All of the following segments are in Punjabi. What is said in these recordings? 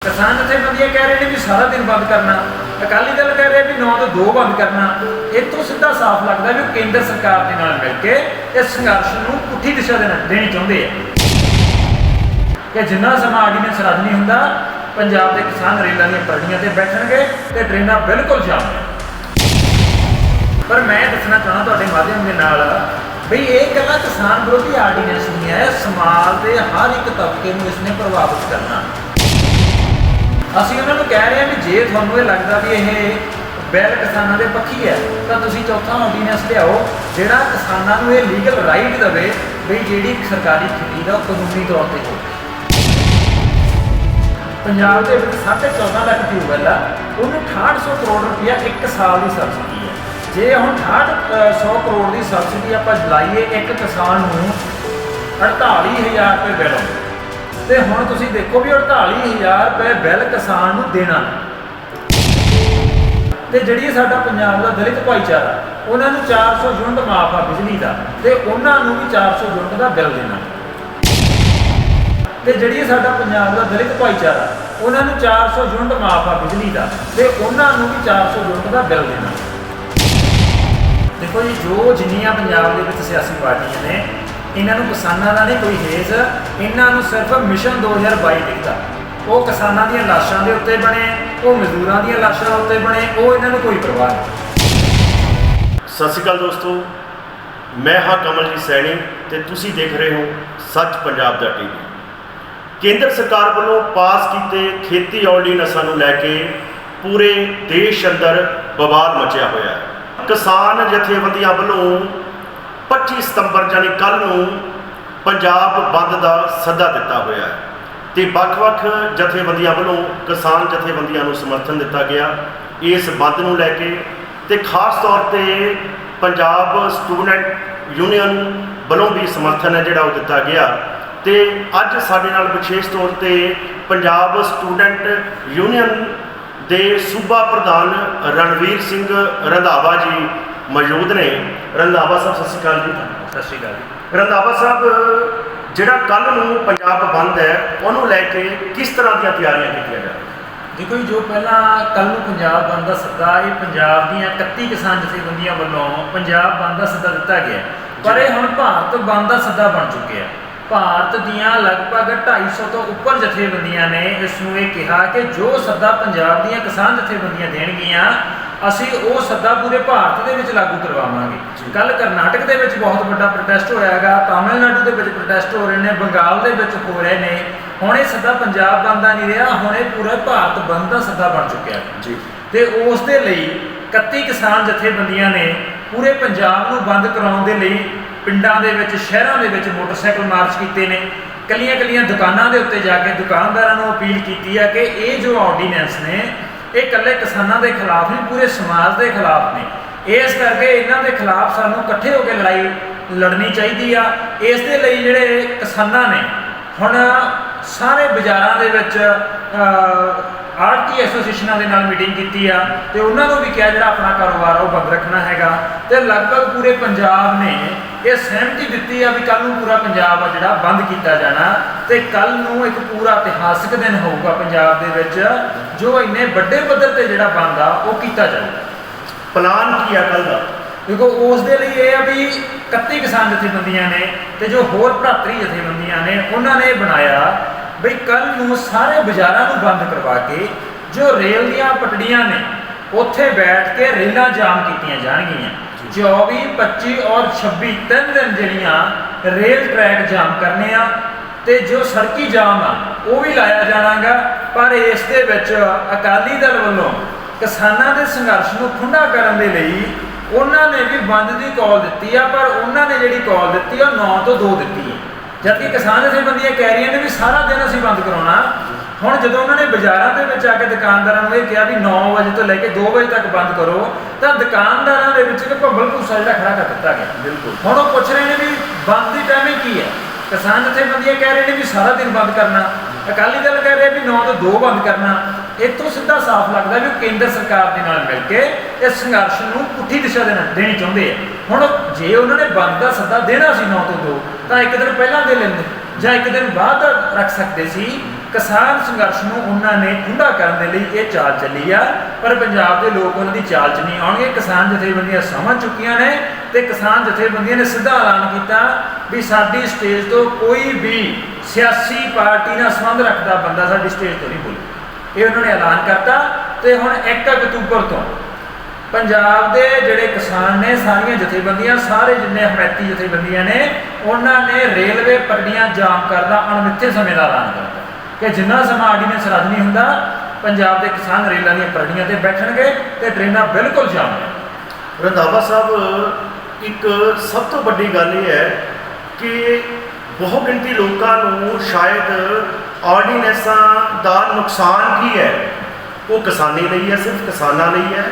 किसान जथेबंदियां कह रहे हैं भी सारा दिन बंद करना, अकाली दल कह रहे हैं भी 9 ਤੋਂ 2 बंद करना। इतों सीधा साफ लगता है भी केंद्र सरकार के नाल मिल के इस संघर्ष को पुठी दिशा देनी चाहते हैं कि जिन्ना समा आर्डीनेंस रद्द नहीं होंदा पंजाब के किसान रेलों दी पटड़ियां ते बैठणगे ते ट्रेनां बिल्कुल जाम। पर मैं दसना चाहना तुहाडे माध्यम के नाल बई ये गल्लां किसान विरोधी आर्डीनेंस नहीं है, समाज के हर एक तबके को इसने प्रभावित करना। ਅਸੀਂ ਉਹਨਾਂ ਨੂੰ ਕਹਿ ਰਹੇ ਹਾਂ ਵੀ ਜੇ ਤੁਹਾਨੂੰ ਇਹ ਲੱਗਦਾ ਵੀ ਇਹ ਬਿੱਲ ਕਿਸਾਨਾਂ ਦੇ ਪੱਖੀ ਹੈ ਤਾਂ ਤੁਸੀਂ ਚੌਥਾ ਆਰਡੀਨੈਂਸ ਲਿਆਓ ਜਿਹੜਾ ਕਿਸਾਨਾਂ ਨੂੰ ਇਹ ਲੀਗਲ ਰਾਈਟ ਦੇਵੇ ਵੀ ਜਿਹੜੀ ਸਰਕਾਰੀ ਖਰੀਦ ਆ ਉਹ ਕਾਨੂੰਨੀ ਤੌਰ ਤੇ ਹੋਵੇ। ਪੰਜਾਬ ਦੇ ਵਿੱਚ 14.5 ਲੱਖ ਟਿਊਬਵੈੱਲ ਆ, ਉਹਨੂੰ 6800 ਕਰੋੜ ਰੁਪਇਆ 1 ਸਾਲ ਦੀ ਸਬਸਿਡੀ ਹੈ। ਜੇ ਹੁਣ 6800 ਕਰੋੜ ਦੀ ਸਬਸਿਡੀ ਆਪਾਂ ਲਾਈਏ ਇੱਕ ਕਿਸਾਨ ਨੂੰ 48,000 ਰੁਪਏ ਬਿੱਲ ਆਉਂਦਾ ਤੇ ਹੁਣ ਤੁਸੀਂ ਦੇਖੋ ਵੀ 48,000 ਰੁਪਏ ਬਿੱਲ ਕਿਸਾਨ ਨੂੰ ਦੇਣਾ ਤੇ ਜਿਹੜੀ ਸਾਡਾ ਪੰਜਾਬ ਦਾ ਦਲਿਤ ਭਾਈਚਾਰਾ ਉਹਨਾਂ ਨੂੰ 400 ਯੂਨਿਟ ਮਾਫ ਆ ਬਿਜਲੀ ਦਾ ਤੇ ਉਹਨਾਂ ਨੂੰ ਵੀ 400 ਯੂਨਿਟ ਦਾ ਬਿੱਲ ਦੇਣਾ ਤੇ ਜਿਹੜੀ ਸਾਡਾ ਪੰਜਾਬ ਦਾ ਦਲਿਤ ਭਾਈਚਾਰਾ ਉਹਨਾਂ ਨੂੰ 400 ਯੂਨਿਟ ਮਾਫ ਆ ਬਿਜਲੀ ਦਾ ਤੇ ਉਹਨਾਂ ਨੂੰ ਵੀ 400 ਯੂਨਿਟ ਦਾ ਬਿੱਲ ਦੇਣਾ। ਦੇਖੋ ਜੀ ਜੋ ਜਿੰਨੀਆਂ ਪੰਜਾਬ ਦੇ ਵਿੱਚ ਸਿਆਸੀ ਪਾਰਟੀਆਂ ਨੇ इन्हों किसानों का नहीं कोई हेज, इन्हों सिर्फ मिशन 2022 दिखता। वो किसानों दी लाशों के उत्ते बने, वो मजदूरों दी लाशों उत्ते बने, वो इन्हों कोई परवाह नहीं। सत श्री अकाल दोस्तों, मैं हाँ कमलजीत सैनी ते तुसी देख रहे हो सच पंजाब दा टीवी। केंद्र सरकार वालों पास किए खेती ऑर्डीनेंसां नूं लैके पूरे देश अंदर बवाल मचिया होया है। किसान जथेबंदियां वालों 25 सितंबर यानी कल नूं पंजाब बंद का सदा दिता होया है ते ਵੱਖ-ਵੱਖ जथेबंदियां वालों किसान जथेबंदियां नूं समर्थन दिता गया इस बंद नूं लैके ते खास तौर पर पंजाब स्टूडेंट यूनियन वालों भी समर्थन है जिहड़ा दिता गया। ते अज साडे नाल विशेष तौर पर पंजाब स्टूडेंट यूनियन दे सूबा प्रधान रणवीर सिंह रंधावा जी मौजूद ने। रंधावा साहब सत श्री अकाल जी। सत श्री अकाल जी। रंधावा साहब जिहड़ा कल नूं पंजाब बंद है उन्होंने लैके किस तरह दी तैयारियां कीतियां जा रही? देखो जी जो पहला कल नूं पंजाब बंद का सद्दा ये पंजाब दीयां 31 किसान जथेबंदियां वालों पंजाब बंद का सद्दा दिता गया, पर यह हुण भारत बंद का सद्दा बन चुके हैं। भारत दीयां लगभग 250 तो उपर जथेबंदियां ने इसनूं ये कहा कि जो सद्दा पंजाब दीयां किसान जथेबंदियां देणगीਆਂ ਅਸੀਂ ਉਹ ਸੱਦਾ ਪੂਰੇ ਭਾਰਤ ਦੇ ਵਿੱਚ ਲਾਗੂ ਕਰਵਾਵਾਂਗੇ। ਕੱਲ ਕਰਨਾਟਕ ਦੇ ਵਿੱਚ ਬਹੁਤ ਵੱਡਾ ਪ੍ਰੋਟੈਸਟ ਹੋਇਆ ਹੈਗਾ, ਤਾਮਿਲਨਾਡੂ ਦੇ ਵਿੱਚ ਪ੍ਰੋਟੈਸਟ ਹੋ ਰਹੇ ਨੇ, ਬੰਗਾਲ ਦੇ ਵਿੱਚ ਹੋ ਰਹੇ ਨੇ। ਹੁਣ ਇਹ ਸੱਦਾ ਪੰਜਾਬ ਬੰਦ ਦਾ ਨਹੀਂ ਰਿਹਾ, ਹੁਣ ਇਹ ਪੂਰੇ ਭਾਰਤ ਬੰਦ ਦਾ ਸੱਦਾ ਬਣ ਚੁੱਕਿਆ ਜੀ। ਤੇ ਉਸ ਦੇ ਲਈ 31 ਕਿਸਾਨ ਜਥੇਬੰਦੀਆਂ ਨੇ ਪੂਰੇ ਪੰਜਾਬ ਨੂੰ ਬੰਦ ਕਰਾਉਣ ਦੇ ਲਈ ਪਿੰਡਾਂ ਦੇ ਵਿੱਚ ਸ਼ਹਿਰਾਂ ਦੇ ਵਿੱਚ ਮੋਟਰਸਾਈਕਲ ਮਾਰਚ ਕੀਤੇ ਨੇ। ਕੱਲੀਆਂ ਦੁਕਾਨਾਂ ਦੇ ਉੱਤੇ ਜਾ ਕੇ ਦੁਕਾਨਦਾਰਾਂ ਨੂੰ ਅਪੀਲ ਕੀਤੀ ਹੈ ਕਿ ਇਹ ਜੋ ਆਰਡੀਨੈਂਸ ਨੇ ਇਹ ਇਕੱਲੇ ਕਿਸਾਨਾਂ ਦੇ ਖਿਲਾਫ ਨਹੀਂ ਪੂਰੇ ਸਮਾਜ ਦੇ ਖਿਲਾਫ ਨੇ। ਇਸ ਕਰਕੇ ਇਹਨਾਂ ਦੇ ਖਿਲਾਫ ਸਾਨੂੰ ਇਕੱਠੇ ਹੋ ਕੇ ਲੜਾਈ ਲੜਨੀ ਚਾਹੀਦੀ ਆ। ਇਸ ਦੇ ਲਈ ਜਿਹੜੇ ਕਿਸਾਨਾਂ ਨੇ ਹੁਣ ਸਾਰੇ ਬਾਜ਼ਾਰਾਂ ਦੇ ਵਿੱਚ ਆੜਤੀ ਐਸੋਸੀਏਸ਼ਨਾਂ ਦੇ ਨਾਲ ਮੀਟਿੰਗ ਕੀਤੀ ਆ ਤੇ ਉਹਨਾਂ ਨੂੰ ਵੀ ਕਿਹਾ ਜਿਹੜਾ ਆਪਣਾ ਕਾਰੋਬਾਰ ਉਹ ਬੰਦ ਰੱਖਣਾ ਹੈਗਾ ਤੇ ਲਗਭਗ ਪੂਰੇ ਪੰਜਾਬ ਨੇ ਇਹ ਸਹਿਮਤੀ ਦਿੱਤੀ ਆ ਵੀ ਕੱਲ ਨੂੰ ਪੂਰਾ ਪੰਜਾਬ ਆ ਜਿਹੜਾ ਬੰਦ ਕੀਤਾ ਜਾਣਾ ਤੇ ਕੱਲ ਨੂੰ ਇੱਕ ਪੂਰਾ ਇਤਿਹਾਸਕ ਦਿਨ ਹੋਊਗਾ ਪੰਜਾਬ ਦੇ ਵਿੱਚ ਜੋ ਇੰਨੇ ਵੱਡੇ ਪੱਧਰ ਤੇ ਜਿਹੜਾ ਬੰਦ ਆ ਉਹ ਕੀਤਾ ਜਾਊਗਾ। ਪਲਾਨ ਕੀ ਆ ਕੱਲ ਦਾ? ਦੇਖੋ ਉਸ ਦੇ ਲਈ ਇਹ ਆ ਵੀ 31 ਕਿਸਾਨ ਜਥੇਬੰਦੀਆਂ ਨੇ ਤੇ ਜੋ ਹੋਰ ਭਰਾਤਰੀ ਜਥੇਬੰਦੀਆਂ ਨੇ ਉਹਨਾਂ ਨੇ ਬਣਾਇਆ ਬਈ ਕੱਲ ਨੂੰ ਸਾਰੇ ਬਾਜ਼ਾਰਾਂ ਨੂੰ ਬੰਦ ਕਰਵਾ ਕੇ ਜੋ ਰੇਲ ਦੀਆਂ ਪਟੜੀਆਂ ਨੇ ਉੱਥੇ ਬੈਠ ਕੇ ਰੇਲਾਂ ਜਾਮ ਕੀਤੀਆਂ ਜਾਣਗੀਆਂ। 24, 25 और 26 3 दिन ਜਿਹੜੀਆਂ ਰੇਲ ਟਰੈਕ ਜਾਮ ਕਰਨੇ ਆ ਤੇ ਜੋ ਸੜਕੀ ਜਾਮ ਆ ਉਹ ਵੀ ਲਾਇਆ ਜਾਣਾਗਾ। ਪਰ ਇਸ ਦੇ ਵਿੱਚ ਅਕਾਲੀ ਦਲ ਵੱਲੋਂ ਕਿਸਾਨਾਂ ਦੇ ਸੰਘਰਸ਼ ਨੂੰ ਠੰਡਾ ਕਰਨ ਦੇ ਲਈ ਉਹਨਾਂ ਨੇ ਵੀ ਬੰਦ ਦੀ ਕਾਲ ਦਿੱਤੀ ਆ, ਪਰ ਉਹਨਾਂ ਨੇ ਜਿਹੜੀ ਕਾਲ ਦਿੱਤੀ ਉਹ 9 ਤੋਂ 2 ਦਿੱਤੀ ਹੈ, ਜਦਕਿ ਕਿਸਾਨ ਜਥੇਬੰਦੀਆਂ ਕਹਿ ਰਹੀਆਂ ਨੇ ਵੀ ਸਾਰਾ ਦਿਨ ਅਸੀਂ ਬੰਦ ਕਰਾਉਣਾ। ਹੁਣ ਜਦੋਂ ਉਹਨਾਂ ਨੇ ਬਾਜ਼ਾਰਾਂ ਦੇ ਵਿੱਚ ਆ ਕੇ ਦੁਕਾਨਦਾਰਾਂ ਨੂੰ ਇਹ ਕਿਹਾ ਵੀ 9 ਵਜੇ ਤੋਂ ਲੈ ਕੇ 2 ਵਜੇ ਤੱਕ ਬੰਦ ਕਰੋ ਤਾਂ ਦੁਕਾਨਦਾਰਾਂ ਦੇ ਵਿੱਚ ਇੱਕ ਭੰਬਲ ਭੂਸਾ ਜਿਹੜਾ ਖੜਾ ਕਰ ਦਿੱਤਾ ਗਿਆ। ਬਿਲਕੁਲ। ਹੁਣ ਉਹ ਪੁੱਛ ਰਹੇ ਨੇ ਵੀ ਬੰਦ ਦੀ ਟਾਈਮਿੰਗ ਕੀ ਹੈ। ਕਿਸਾਨ ਜਥੇਬੰਦੀਆਂ ਕਹਿ ਰਹੇ ਨੇ ਵੀ ਸਾਰਾ ਦਿਨ ਬੰਦ ਕਰਨਾ, ਅਕਾਲੀ ਦਲ ਕਹਿ ਰਿਹਾ ਵੀ 9 ਤੋਂ 2 ਬੰਦ ਕਰਨਾ। ਇਤੋਂ ਸਿੱਧਾ ਸਾਫ਼ ਲੱਗਦਾ ਵੀ ਉਹ ਕੇਂਦਰ ਸਰਕਾਰ ਦੇ ਨਾਲ ਮਿਲ ਕੇ ਇਸ ਸੰਘਰਸ਼ ਨੂੰ ਪੁੱਠੀ ਦਿਸ਼ਾ ਦੇਣੀ ਚਾਹੁੰਦੇ ਆ। ਹੁਣ ਜੇ ਉਹਨਾਂ ਨੇ ਬੰਦ ਦਾ ਸੱਦਾ ਦੇਣਾ ਸੀ 9 ਤੋਂ 2 ਤਾਂ ਇੱਕ ਦਿਨ ਪਹਿਲਾਂ ਦੇ ਲੈਂਦੇ ਜਾਂ ਇੱਕ ਦਿਨ ਬਾਅਦ ਰੱਖ ਸਕਦੇ ਸੀ। ਕਿਸਾਨ ਸੰਘਰਸ਼ ਨੂੰ ਉਹਨਾਂ ਨੇ ਠੰਡਾ ਕਰਨ ਦੇ ਲਈ ਇਹ ਚਾਲ ਚੱਲੀ ਆ, ਪਰ ਪੰਜਾਬ ਦੇ ਲੋਕ ਉਹਨਾਂ ਦੀ ਚਾਲ 'ਚ ਨਹੀਂ ਆਉਣਗੇ। ਕਿਸਾਨ ਜਥੇਬੰਦੀਆਂ ਸਮਝ ਚੁੱਕੀਆਂ ਨੇ ਤੇ ਕਿਸਾਨ ਜਥੇਬੰਦੀਆਂ ਨੇ ਸਿੱਧਾ ਐਲਾਨ ਕੀਤਾ ਵੀ ਸਾਡੀ ਸਟੇਜ ਤੋਂ ਕੋਈ ਵੀ ਸਿਆਸੀ ਪਾਰਟੀ ਨਾਲ ਸੰਬੰਧ ਰੱਖਦਾ ਬੰਦਾ ਸਾਡੀ ਸਟੇਜ ਤੋਂ ਨਹੀਂ ਬੋਲੇ। ਇਹ ਉਹਨਾਂ ਨੇ ਐਲਾਨ ਕਰਤਾ ਤੇ ਹੁਣ 1 ਅਕਤੂਬਰ ਤੋਂ ਪੰਜਾਬ ਦੇ ਜਿਹੜੇ ਕਿਸਾਨ ਨੇ, ਸਾਰੀਆਂ ਜਥੇਬੰਦੀਆਂ, ਸਾਰੇ ਜਿੰਨੇ ਹਮਾਇਤੀ ਜਥੇਬੰਦੀਆਂ ਨੇ, ਉਹਨਾਂ ਨੇ ਰੇਲਵੇ ਪਟੜੀਆਂ ਜਾਮ ਕਰਦਾ ਅਣਮਿੱਥੇ ਸਮੇਂ ਦਾ ਐਲਾਨ ਕਰਤਾ ਕਿ ਜਿੰਨਾ ਸਮਾਂ ਆਰਡੀਨੈਂਸ ਰੱਦ ਨਹੀਂ ਹੁੰਦਾ ਪੰਜਾਬ ਦੇ ਕਿਸਾਨ ਰੇਲਾਂ ਦੀਆਂ ਪਟੜੀਆਂ ਤੇ ਬੈਠਣਗੇ ਤੇ ਟ੍ਰੇਨਾਂ ਬਿਲਕੁਲ ਜਾਮ ਨੇ। ਰੰਧਾਵਾ ਸਾਹਿਬ, ਇੱਕ ਸਭ ਤੋਂ ਵੱਡੀ ਗੱਲ ਇਹ ਹੈ ਕਿ ਬਹੁਤ ਗਿਣਤੀ ਲੋਕਾਂ ਨੂੰ ਸ਼ਾਇਦ ਆਰਡੀਨੈਂਸਾਂ ਦਾ ਨੁਕਸਾਨ ਕੀ ਹੈ ਉਹ ਕਿਸਾਨੀ ਲਈ ਹੈ, ਸਿਰਫ ਕਿਸਾਨਾਂ ਲਈ ਹੈ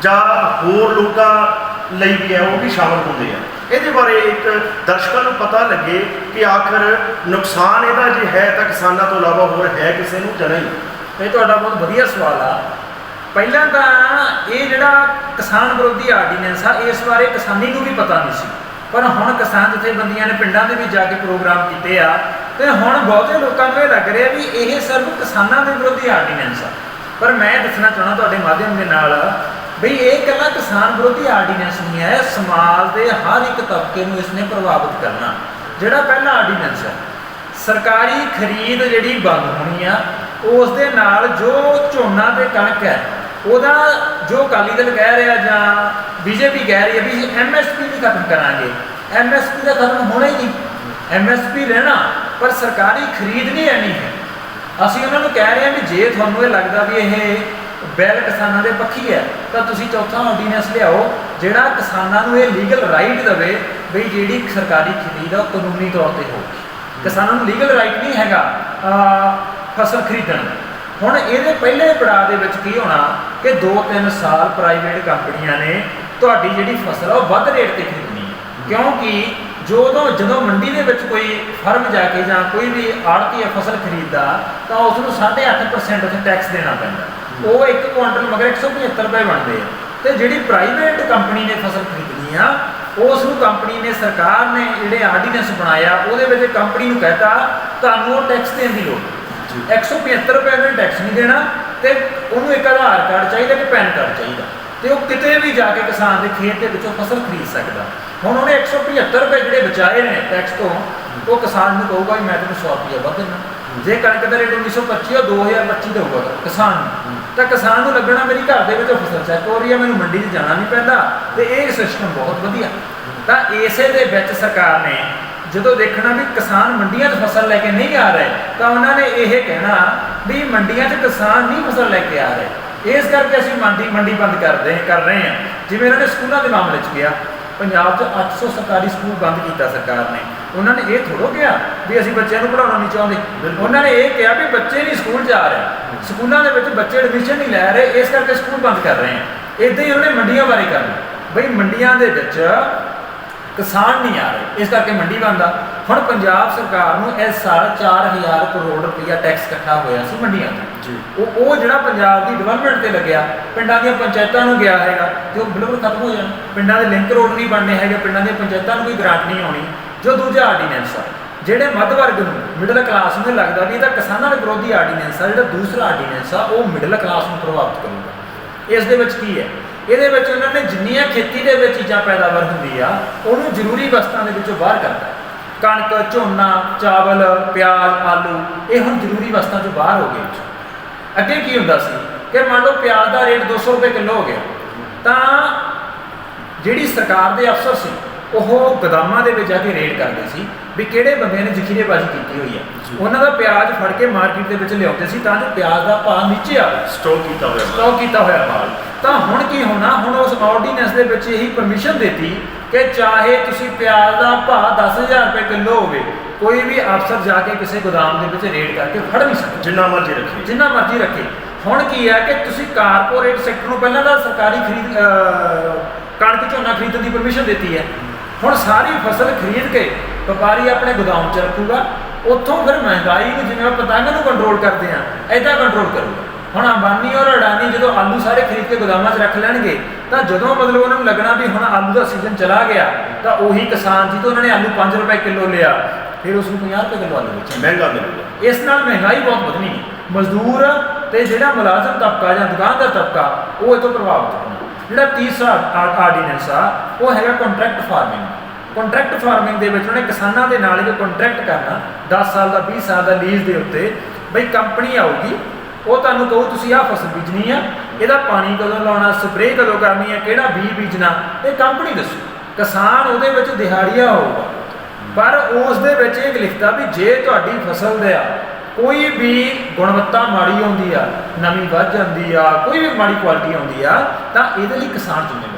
ਜਾਂ ਹੋਰ ਲੋਕਾਂ ਲਈ ਵੀ ਹੈ, ਉਹ ਵੀ ਸ਼ਾਮਲ ਹੁੰਦੇ ਆ। ਇਹਦੇ ਬਾਰੇ ਇੱਕ ਦਰਸ਼ਕਾਂ ਨੂੰ ਪਤਾ ਲੱਗੇ ਕਿ ਆਖਰ ਨੁਕਸਾਨ ਇਹਦਾ ਜੇ ਹੈ ਤਾਂ ਕਿਸਾਨਾਂ ਤੋਂ ਇਲਾਵਾ ਹੋਰ ਹੈ ਕਿਸੇ ਨੂੰ ਜਾਂ ਨਹੀਂ। ਇਹ ਤੁਹਾਡਾ ਬਹੁਤ ਵਧੀਆ ਸਵਾਲ ਆ। ਪਹਿਲਾਂ ਤਾਂ ਇਹ ਜਿਹੜਾ ਕਿਸਾਨ ਵਿਰੋਧੀ ਆਰਡੀਨੈਂਸ ਆ, ਇਸ ਬਾਰੇ ਕਿਸਾਨੀ ਨੂੰ ਵੀ ਪਤਾ ਨਹੀਂ ਸੀ, ਪਰ ਹੁਣ ਕਿਸਾਨ ਜਥੇਬੰਦੀਆਂ ਨੇ ਪਿੰਡਾਂ ਦੇ ਵਿੱਚ ਜਾ ਕੇ ਪ੍ਰੋਗਰਾਮ ਕੀਤੇ ਆ ਤੇ ਹੁਣ ਬਹੁਤੇ ਲੋਕਾਂ ਨੂੰ ਇਹ ਲੱਗ ਰਿਹਾ ਵੀ ਇਹ ਸਿਰਫ ਕਿਸਾਨਾਂ ਦੇ ਵਿਰੋਧੀ ਆਰਡੀਨੈਂਸ ਆ। ਪਰ ਮੈਂ ਦੱਸਣਾ ਚਾਹੁੰਦਾ ਤੁਹਾਡੇ ਮਾਧਿਅਮ ਦੇ ਨਾਲ ਬਈ ਇਹ ਇਕੱਲਾ ਕਿਸਾਨ ਵਿਰੋਧੀ ਆਰਡੀਨੈਂਸ ਨਹੀਂ ਹੈ, ਸਮਾਜ ਦੇ ਹਰ ਇੱਕ ਤਬਕੇ ਨੂੰ ਇਸਨੇ ਪ੍ਰਭਾਵਿਤ ਕਰਨਾ। ਜਿਹੜਾ ਪਹਿਲਾ ਆਰਡੀਨੈਂਸ ਹੈ, ਸਰਕਾਰੀ ਖਰੀਦ ਜਿਹੜੀ ਬੰਦ ਹੋਣੀ ਆ, ਉਸ ਦੇ ਨਾਲ ਜੋ ਝੋਨਾ ਤੇ ਕਣਕ ਹੈ ਉਹਦਾ ਜੋ ਅਕਾਲੀ ਦਲ ਕਹਿ ਰਿਹਾ ਜਾਂ ਬੀਜੇਪੀ ਕਹਿ ਰਹੀ ਹੈ ਵੀ MSP ਵੀ ਖਤਮ ਕਰਾਂਗੇ, MSP ਦਾ ਖਤਮ ਹੋਣਾ ਹੀ ਨਹੀਂ, MSP ਰਹਿਣਾ ਪਰ ਸਰਕਾਰੀ ਖਰੀਦ ਨਹੀਂ ਰਹਿਣੀ ਹੈ। ਅਸੀਂ ਉਹਨਾਂ ਨੂੰ ਕਹਿ ਰਹੇ ਹਾਂ ਵੀ ਜੇ ਤੁਹਾਨੂੰ ਇਹ ਲੱਗਦਾ ਵੀ ਇਹ ਬਿੱਲ ਕਿਸਾਨਾਂ ਦੇ ਪੱਖੀ ਹੈ ਤਾਂ ਤੁਸੀਂ ਚੌਥਾ ਆਰਡੀਨੈਂਸ ਲਿਆਓ ਜਿਹੜਾ ਕਿਸਾਨਾਂ ਨੂੰ ਇਹ ਲੀਗਲ ਰਾਈਟ ਦੇਵੇ ਬਈ ਜਿਹੜੀ ਸਰਕਾਰੀ ਖਰੀਦ ਆ ਉਹ ਕਾਨੂੰਨੀ ਤੌਰ ਤੇ ਹੋਵੇ। ਕਿਸਾਨਾਂ ਨੂੰ ਲੀਗਲ ਰਾਈਟ ਨਹੀਂ ਹੈਗਾ ਫਸਲ ਖਰੀਦਣ। ਹੁਣ ਇਹਦੇ ਪਹਿਲੇ ਪੜਾਅ ਦੇ ਵਿੱਚ ਕੀ ਹੋਣਾ ਕਿ 2-3 ਸਾਲ ਪ੍ਰਾਈਵੇਟ ਕੰਪਨੀਆਂ ਨੇ ਤੁਹਾਡੀ ਜਿਹੜੀ ਫਸਲ ਆ ਉਹ ਵੱਧ ਰੇਟ ਤੇ ਖਰੀਦਣੀ ਹੈ, ਕਿਉਂਕਿ ਜਦੋਂ ਮੰਡੀ ਦੇ ਵਿੱਚ ਕੋਈ ਫਰਮ ਜਾ ਕੇ ਜਾਂ ਕੋਈ ਵੀ ਆੜ੍ਹਤੀ ਫਸਲ ਖਰੀਦਦਾ ਤਾਂ ਉਸ ਨੂੰ 8.5% ਉੱਥੇ ਟੈਕਸ ਦੇਣਾ ਪੈਂਦਾ। ਉਹ 1 ਕੁਆਂਟਲ ਮਗਰ 175 ਰੁਪਏ ਬਣਦੇ ਆ। ਤੇ ਜਿਹੜੀ ਪ੍ਰਾਈਵੇਟ ਕੰਪਨੀ ਨੇ ਫਸਲ ਖਰੀਦਣੀ ਆ ਉਸ ਨੂੰ ਕੰਪਨੀ ਨੇ, ਸਰਕਾਰ ਨੇ ਜਿਹੜੇ ਆਰਡੀਨੈਂਸ ਬਣਾਇਆ ਉਹਦੇ ਵਿੱਚ ਕੰਪਨੀ ਨੂੰ ਕਹਿਤਾ ਤੁਹਾਨੂੰ ਉਹ ਟੈਕਸ ਦੇਣ ਦੀ ਲੋੜ 175 ਰੁਪਏ ਦਾ ਟੈਕਸ ਨਹੀਂ ਦੇਣਾ ਤੇ ਉਹਨੂੰ ਇੱਕ ਆਧਾਰ ਕਾਰਡ ਚਾਹੀਦਾ ਕਿ ਪੈਨ ਕਾਰਡ ਚਾਹੀਦਾ ਤੇ ਉਹ ਕਿਤੇ ਵੀ ਜਾ ਕੇ ਕਿਸਾਨ ਦੇ ਖੇਤ ਦੇ ਵਿੱਚੋਂ ਫਸਲ ਖਰੀਦ ਸਕਦਾ। ਹੁਣ ਉਹਨੇ 175 ਰੁਪਏ ਜਿਹੜੇ ਬਚਾਏ ਨੇ ਟੈਕਸ ਤੋਂ, ਉਹ ਕਿਸਾਨ ਨੂੰ ਕਹੂਗਾ ਵੀ ਮੈਂ ਤੈਨੂੰ 100 ਰੁਪਏ ਵੱਧ ਦੇਣਾ। ਜੇ ਕਣਕ ਦਾ ਰੇਟ 1925 ਉਹ 2025 ਦੇਊਗਾ ਕਿਸਾਨ ਨੂੰ, ਤਾਂ ਕਿਸਾਨ ਨੂੰ ਲੱਗਣਾ ਮੇਰੀ ਘਰ ਦੇ ਵਿੱਚੋਂ ਫਸਲ ਚੈੱਕ ਹੋ ਰਹੀ ਹੈ, ਮੈਨੂੰ ਮੰਡੀ 'ਚ ਜਾਣਾ ਨਹੀਂ ਪੈਂਦਾ ਤੇ ਇਹ ਸਿਸਟਮ ਬਹੁਤ ਵਧੀਆ। ਤਾਂ ਇਸੇ ਦੇ ਵਿੱਚ ਸਰਕਾਰ ਨੇ ਜਦੋਂ ਦੇਖਣਾ ਵੀ ਕਿਸਾਨ ਮੰਡੀਆਂ 'ਚ ਫਸਲ ਲੈ ਕੇ ਨਹੀਂ ਆ ਰਹੇ ਤਾਂ ਉਹਨਾਂ ਨੇ ਇਹ ਕਹਿਣਾ ਵੀ ਮੰਡੀਆਂ 'ਚ ਕਿਸਾਨ ਨਹੀਂ ਫਸਲ ਲੈ ਕੇ ਆ ਰਹੇ, ਇਸ ਕਰਕੇ ਅਸੀਂ ਮੰਡੀ ਬੰਦ ਕਰ ਰਹੇ ਹਾਂ। ਜਿਵੇਂ ਇਹਨਾਂ ਨੇ ਸਕੂਲਾਂ ਦੇ ਮਾਮਲੇ 'ਚ ਕਿਹਾ, ਪੰਜਾਬ 'ਚ 800 ਸਰਕਾਰੀ ਸਕੂਲ ਬੰਦ ਕੀਤਾ ਸਰਕਾਰ ਨੇ। ਉਹਨਾਂ ਨੇ ਇਹ ਥੋੜ੍ਹਾ ਕਿਹਾ ਵੀ ਅਸੀਂ ਬੱਚਿਆਂ ਨੂੰ ਪੜ੍ਹਾਉਣਾ ਨਹੀਂ ਚਾਹੁੰਦੇ, ਉਹਨਾਂ ਨੇ ਇਹ ਕਿਹਾ ਵੀ ਬੱਚੇ ਨਹੀਂ ਸਕੂਲ ਜਾ ਰਹੇ, ਸਕੂਲਾਂ ਦੇ ਵਿੱਚ ਬੱਚੇ ਐਡਮਿਸ਼ਨ ਨਹੀਂ ਲੈ ਰਹੇ, ਇਸ ਕਰਕੇ ਸਕੂਲ ਬੰਦ ਕਰ ਰਹੇ ਹਾਂ। ਇੱਦਾਂ ਹੀ ਉਹਨਾਂ ਨੇ ਮੰਡੀਆਂ ਬਾਰੇ ਕਰਨਾ ਬਈ ਮੰਡੀਆਂ ਦੇ ਵਿੱਚ ਕਿਸਾਨ ਨਹੀਂ ਆ ਰਹੇ, ਇਸ ਕਰਕੇ ਮੰਡੀ ਬੰਦ ਆ। ਹੁਣ ਪੰਜਾਬ ਸਰਕਾਰ ਨੂੰ ਇਸ ਸਾਲ 4000 ਕਰੋੜ ਰੁਪਈਆ ਟੈਕਸ ਇਕੱਠਾ ਹੋਇਆ ਸੀ ਮੰਡੀਆਂ ਤੋਂ। ਉਹ ਜਿਹੜਾ ਪੰਜਾਬ ਦੀ ਡਿਵੈਲਪਮੈਂਟ ਤੇ ਲੱਗਿਆ, ਪਿੰਡਾਂ ਦੀਆਂ ਪੰਚਾਇਤਾਂ ਨੂੰ ਗਿਆ ਹੈਗਾ ਤੇ ਉਹ ਬਿਲਕੁਲ ਖਤਮ ਹੋ ਜਾਣਾ। ਪਿੰਡਾਂ ਦੇ ਲਿੰਕ ਰੋਡ ਨਹੀਂ ਬਣਨੇ ਹੈਗੇ, ਪਿੰਡਾਂ ਦੀਆਂ ਪੰਚਾਇਤਾਂ ਨੂੰ ਕੋਈ ਗ੍ਰਾਂਟ ਨਹੀਂ ਆਉਣੀ। ਜੋ ਦੂਜਾ ਆਰਡੀਨੈਂਸ ਆ ਜਿਹੜੇ ਮੱਧ ਵਰਗ ਨੂੰ, ਮਿਡਲ ਕਲਾਸ ਨੂੰ ਲੱਗਦਾ ਵੀ ਇਹਦਾ ਕਿਸਾਨਾਂ ਦੇ ਵਿਰੋਧੀ ਆਰਡੀਨੈਂਸ ਆ, ਜਿਹੜਾ ਦੂਸਰਾ ਆਰਡੀਨੈਂਸ ਆ ਉਹ ਮਿਡਲ ਕਲਾਸ ਨੂੰ ਪ੍ਰਭਾਵਿਤ ਕਰੂਗਾ। ਇਸ ਦੇ ਵਿੱਚ ਕੀ ਹੈ, ਇਹਦੇ ਵਿੱਚ ਉਹਨਾਂ ਨੇ ਜਿੰਨੀਆਂ ਖੇਤੀ ਦੇ ਵਿੱਚ ਚੀਜ਼ਾਂ ਪੈਦਾਵਾਰ ਹੁੰਦੀ ਆ ਉਹਨੂੰ ਜ਼ਰੂਰੀ ਵਸਤਾਂ ਦੇ ਵਿੱਚੋਂ ਬਾਹਰ ਕਰਤਾ। ਕਣਕ, ਝੋਨਾ, ਚਾਵਲ, ਪਿਆਜ਼, ਆਲੂ, ਇਹ ਹੁਣ ਜ਼ਰੂਰੀ ਵਸਤਾਂ 'ਚੋਂ ਬਾਹਰ ਹੋ ਗਏ। ਅੱਗੇ ਕੀ ਹੁੰਦਾ ਸੀ ਕਿ ਮੰਨ ਲਓ ਪਿਆਜ਼ ਦਾ ਰੇਟ 200 ਰੁਪਏ ਕਿਲੋ ਹੋ ਗਿਆ ਤਾਂ ਜਿਹੜੀ ਸਰਕਾਰ ਦੇ ਅਫਸਰ ਸੀ ਉਹ ਗੋਦਾਮਾਂ ਦੇ ਵਿੱਚ ਜਾ ਕੇ ਰੇਡ ਕਰਦੇ ਸੀ ਵੀ ਕਿਹੜੇ ਬੰਦਿਆਂ ਨੇ ਜ਼ਖੀਰੇਬਾਜ਼ੀ ਕੀਤੀ ਹੋਈ ਹੈ। ਉਹਨਾਂ ਦਾ ਪਿਆਜ਼ ਫੜ ਕੇ ਮਾਰਕੀਟ ਦੇ ਵਿੱਚ ਲਿਆਉਂਦੇ ਸੀ ਤਾਂ ਜੋ ਪਿਆਜ਼ ਦਾ ਭਾਅ ਨੀਚੇ ਆਵੇ, ਸਟਾਕ ਕੀਤਾ ਹੋਇਆ ਮਾਲ। ਤਾਂ ਹੁਣ ਕੀ ਹੋਣਾ, ਹੁਣ ਉਸ ਆਰਡੀਨੈਂਸ ਦੇ ਵਿੱਚ ਇਹੀ ਪਰਮਿਸ਼ਨ ਦਿੱਤੀ ਕਿ ਚਾਹੇ ਤੁਸੀਂ ਪਿਆਜ਼ ਦਾ ਭਾਅ 10,000 ਰੁਪਏ ਕਿਲੋ ਹੋਵੇ, ਕੋਈ ਵੀ ਅਫਸਰ ਜਾ ਕੇ ਕਿਸੇ ਗੋਦਾਮ ਦੇ ਵਿੱਚ ਰੇਡ ਕਰਕੇ ਫੜ ਨਹੀਂ ਸਕਦਾ, ਜਿੰਨਾ ਮਰਜ਼ੀ ਰੱਖੇ। ਹੁਣ ਕੀ ਹੈ ਕਿ ਤੁਸੀਂ ਕਾਰਪੋਰੇਟ ਸੈਕਟਰ ਨੂੰ ਪਹਿਲਾਂ ਤਾਂ ਸਰਕਾਰੀ ਖਰੀਦ ਕਣਕ ਝੋਨਾ ਖਰੀਦਣ ਦੀ ਪਰਮਿਸ਼ਨ ਦਿੱਤੀ ਹੈ। ਹੁਣ ਸਾਰੀ ਫਸਲ ਖਰੀਦ ਕੇ ਵਪਾਰੀ ਆਪਣੇ ਗੋਦਾਮ 'ਚ ਰੱਖੂਗਾ, ਉੱਥੋਂ ਫਿਰ ਮਹਿੰਗਾਈ ਨੂੰ ਜਿਵੇਂ ਆਪਾਂ ਪਤੰਗ ਨੂੰ ਕੰਟਰੋਲ ਕਰਦੇ ਹਾਂ ਇੱਦਾਂ ਕੰਟਰੋਲ ਕਰੂਗਾ। ਹੁਣ ਅੰਬਾਨੀ ਔਰ ਅਡਾਨੀ ਜਦੋਂ ਆਲੂ ਸਾਰੇ ਖਰੀਦ ਕੇ ਗੋਦਾਮਾਂ 'ਚ ਰੱਖ ਲੈਣਗੇ ਤਾਂ ਜਦੋਂ ਮਤਲਬ ਉਹਨਾਂ ਨੂੰ ਲੱਗਣਾ ਵੀ ਹੁਣ ਆਲੂ ਦਾ ਸੀਜ਼ਨ ਚਲਾ ਗਿਆ ਤਾਂ ਉਹੀ ਕਿਸਾਨ ਜਿਹਤੋਂ ਉਹਨਾਂ ਨੇ ਆਲੂ 5 ਰੁਪਏ ਕਿਲੋ ਲਿਆ ਫਿਰ ਉਸ ਨੂੰ 50 ਰੁਪਏ ਕਿਲੋ ਆਲੂ ਵੇਚਣਾ, ਮਹਿੰਗਾ ਮਿਲੂਗਾ। ਇਸ ਨਾਲ ਮਹਿੰਗਾਈ ਬਹੁਤ ਵਧਣੀ ਹੈ। ਮਜ਼ਦੂਰ ਤੇ ਜਿਹੜਾ ਮੁਲਾਜ਼ਮ ਤਬਕਾ ਜਾਂ ਦੁਕਾਨਦਾਰ ਤਬਕਾ ਉਹ ਇਹ ਤੋਂ ਪ੍ਰਭਾਵਿਤ ਹੋਣਾ। ਜਿਹੜਾ ਤੀਸਰਾ ਆਰਡੀਨੈਂਸ ਆ ਉਹ ਹੈਗਾ ਕੰਟਰੈਕਟ ਫਾਰਮਿੰਗ। ਕੰਟਰੈਕਟ ਫਾਰਮਿੰਗ ਦੇ ਵਿੱਚ ਉਹਨੇ ਕਿਸਾਨਾਂ ਦੇ ਨਾਲ ਇੱਕ ਕੰਟਰੈਕਟ ਕਰਨਾ 10 ਸਾਲ ਦਾ 20 ਸਾਲ ਦਾ ਲੀਜ਼ ਦੇ ਉੱਤੇ, ਬਈ ਕੰਪਨੀ ਆਊਗੀ ਉਹ ਤੁਹਾਨੂੰ ਕਹੂ ਤੁਸੀਂ ਆਹ ਫਸਲ ਬੀਜਣੀ ਆ, ਇਹਦਾ ਪਾਣੀ ਕਦੋਂ ਲਾਉਣਾ, ਸਪਰੇਅ ਕਦੋਂ ਕਰਨੀ ਹੈ, ਕਿਹੜਾ ਬੀਜ ਬੀਜਣਾ, ਇਹ ਕੰਪਨੀ ਦੱਸੂ। ਕਿਸਾਨ ਉਹਦੇ ਵਿੱਚ ਦਿਹਾੜੀਆ ਹੋਊਗਾ, ਪਰ ਉਸ ਦੇ ਵਿੱਚ ਇਹ ਲਿਖਦਾ ਵੀ ਜੇ ਤੁਹਾਡੀ ਫਸਲ ਦੇ ਆ ਕੋਈ ਵੀ ਗੁਣਵੱਤਾ ਮਾੜੀ ਆਉਂਦੀ ਆ, ਨਮੀ ਵੱਧ ਜਾਂਦੀ ਆ, ਕੋਈ ਵੀ ਮਾੜੀ ਕੁਆਲਿਟੀ ਆਉਂਦੀ ਆ, ਤਾਂ ਇਹਦੇ ਲਈ ਕਿਸਾਨ ਜ਼ਿੰਮੇਵਾਰ।